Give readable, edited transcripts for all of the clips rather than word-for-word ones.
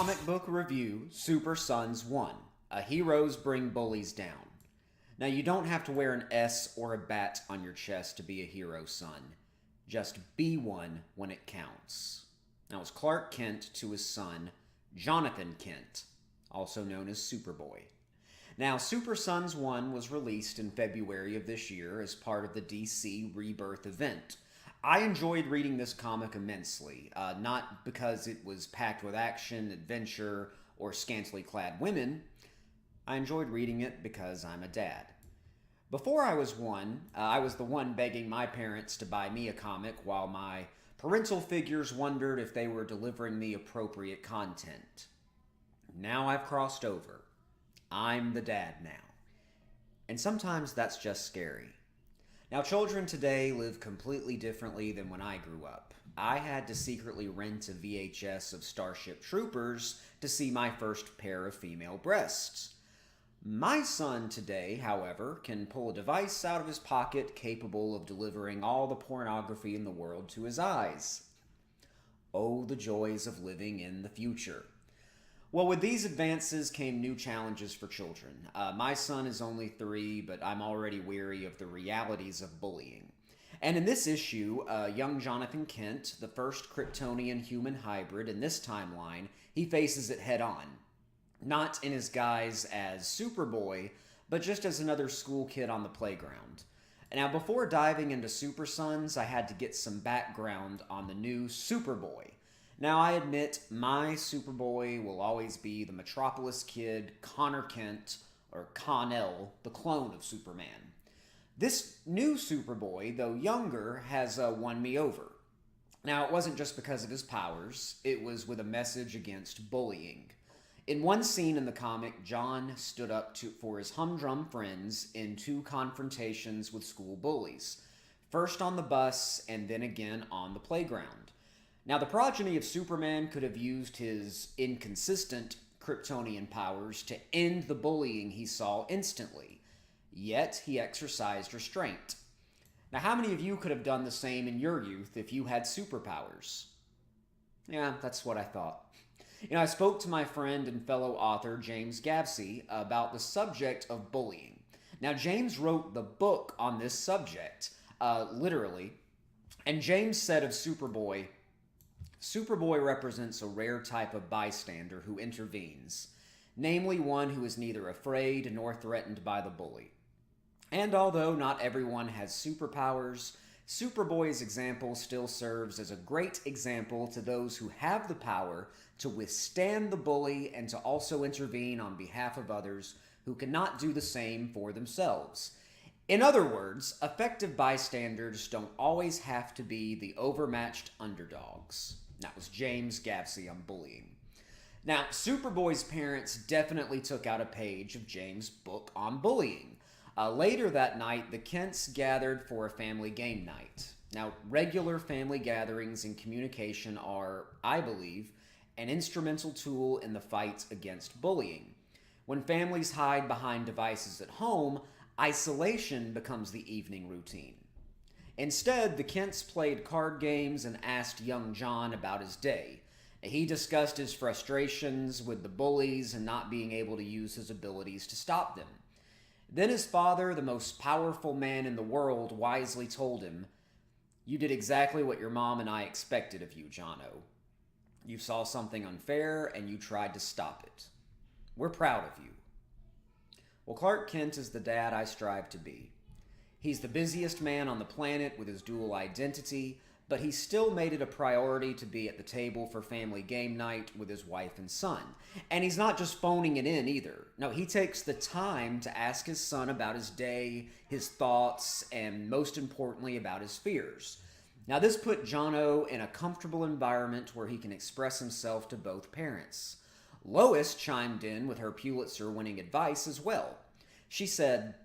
Comic book review, Super Sons 1. A Heroes Bring Bullies Down. Now, you don't have to wear an S or a bat on your chest to be a hero, son. Just be one when it counts. Now, it's Clark Kent to his son, Jonathan Kent, also known as Superboy. Now, Super Sons 1 was released in February of this year as part of the DC Rebirth event. I enjoyed reading this comic immensely, not because it was packed with action, adventure, or scantily clad women. I enjoyed reading it because I'm a dad. Before I was one, I was the one begging my parents to buy me a comic while my parental figures wondered if they were delivering me appropriate content. Now I've crossed over. I'm the dad now. And sometimes that's just scary. Now, children today live completely differently than when I grew up. I had to secretly rent a VHS of Starship Troopers to see my first pair of female breasts. My son today, however, can pull a device out of his pocket capable of delivering all the pornography in the world to his eyes. Oh, the joys of living in the future. Well, with these advances came new challenges for children. My son is only 3, but I'm already weary of the realities of bullying. And in this issue, young Jonathan Kent, the first Kryptonian human hybrid in this timeline, he faces it head on. Not in his guise as Superboy, but just as another school kid on the playground. Now, before diving into Super Sons, I had to get some background on the new Superboy. Now, I admit my Superboy will always be the Metropolis kid, Connor Kent, or Con-El, the clone of Superman. This new Superboy, though younger, has won me over. Now, it wasn't just because of his powers, it was with a message against bullying. In one scene in the comic, John stood up for his humdrum friends in 2 confrontations with school bullies, first on the bus and then again on the playground. Now, the progeny of Superman could have used his inconsistent Kryptonian powers to end the bullying he saw instantly, yet he exercised restraint. Now, how many of you could have done the same in your youth if you had superpowers? Yeah, that's what I thought. I spoke to my friend and fellow author James Gatz about the subject of bullying. Now, James wrote the book on this subject, literally, and James said of Superboy, Superboy represents a rare type of bystander who intervenes, namely one who is neither afraid nor threatened by the bully. And although not everyone has superpowers, Superboy's example still serves as a great example to those who have the power to withstand the bully and to also intervene on behalf of others who cannot do the same for themselves. In other words, effective bystanders don't always have to be the overmatched underdogs. That was James Gatz on bullying. Now, Superboy's parents definitely took out a page of James' book on bullying. Later that night, the Kents gathered for a family game night. Now, regular family gatherings and communication are, I believe, an instrumental tool in the fight against bullying. When families hide behind devices at home, isolation becomes the evening routine. Instead, the Kents played card games and asked young John about his day. He discussed his frustrations with the bullies and not being able to use his abilities to stop them. Then his father, the most powerful man in the world, wisely told him, "You did exactly what your mom and I expected of you, Jono. You saw something unfair and you tried to stop it. We're proud of you." Well, Clark Kent is the dad I strive to be. He's the busiest man on the planet with his dual identity, but he still made it a priority to be at the table for family game night with his wife and son. And he's not just phoning it in either. No, he takes the time to ask his son about his day, his thoughts, and most importantly, about his fears. Now, this put Jono in a comfortable environment where he can express himself to both parents. Lois chimed in with her Pulitzer-winning advice as well. She said,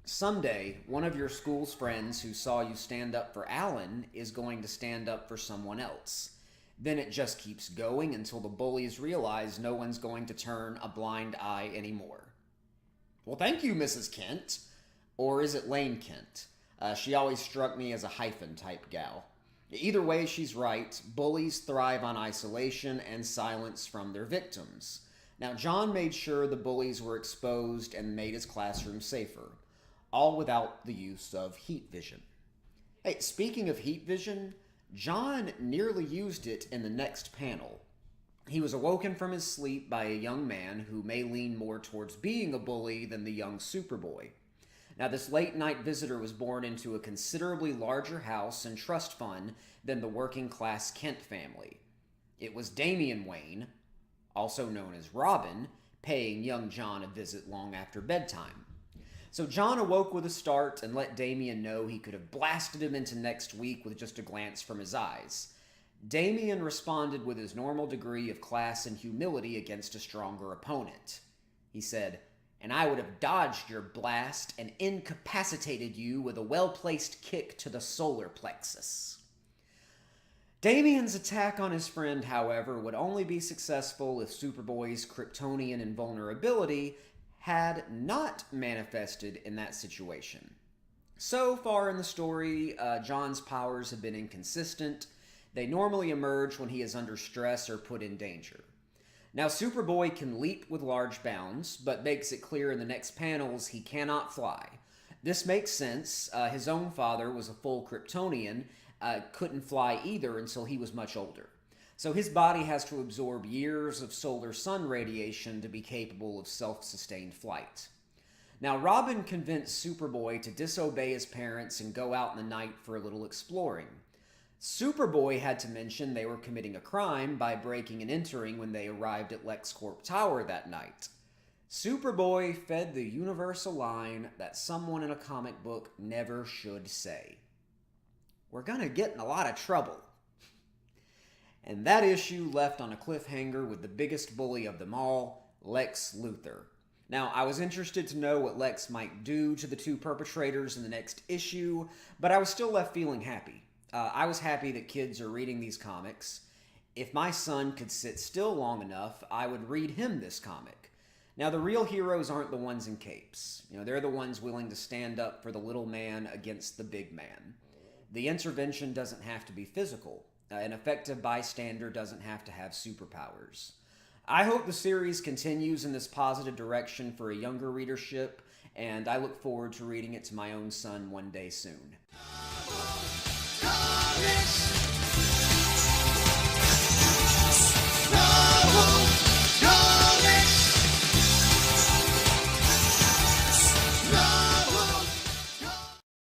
"Someday, one of your school's friends who saw you stand up for Alan is going to stand up for someone else. Then it just keeps going until the bullies realize no one's going to turn a blind eye anymore." Well, thank you, Mrs. Kent. Or is it Lane Kent? She always struck me as a hyphen-type gal. Either way, she's right. Bullies thrive on isolation and silence from their victims. Now, John made sure the bullies were exposed and made his classroom safer, all without the use of heat vision. Hey, speaking of heat vision, John nearly used it in the next panel. He was awoken from his sleep by a young man who may lean more towards being a bully than the young Superboy. Now, this late-night visitor was born into a considerably larger house and trust fund than the working-class Kent family. It was Damian Wayne, also known as Robin, paying young John a visit long after bedtime. So John awoke with a start and let Damian know he could have blasted him into next week with just a glance from his eyes. Damian responded with his normal degree of class and humility against a stronger opponent. He said, "And I would have dodged your blast and incapacitated you with a well-placed kick to the solar plexus." Damian's attack on his friend, however, would only be successful if Superboy's Kryptonian invulnerability had not manifested in that situation. So far in the story, John's powers have been inconsistent. They normally emerge when he is under stress or put in danger. Now, Superboy can leap with large bounds, but makes it clear in the next panels he cannot fly. This makes sense. His own father was a full Kryptonian, couldn't fly either until he was much older. So his body has to absorb years of solar sun radiation to be capable of self-sustained flight. Now, Robin convinced Superboy to disobey his parents and go out in the night for a little exploring. Superboy had to mention they were committing a crime by breaking and entering when they arrived at LexCorp Tower that night. Superboy fed the universal line that someone in a comic book never should say: "We're gonna get in a lot of trouble." And that issue left on a cliffhanger with the biggest bully of them all, Lex Luthor. Now, I was interested to know what Lex might do to the two perpetrators in the next issue, but I was still left feeling happy. I was happy that kids are reading these comics. If my son could sit still long enough, I would read him this comic. Now, the real heroes aren't the ones in capes. They're the ones willing to stand up for the little man against the big man. The intervention doesn't have to be physical. An effective bystander doesn't have to have superpowers. I hope the series continues in this positive direction for a younger readership, and I look forward to reading it to my own son one day soon. Comics!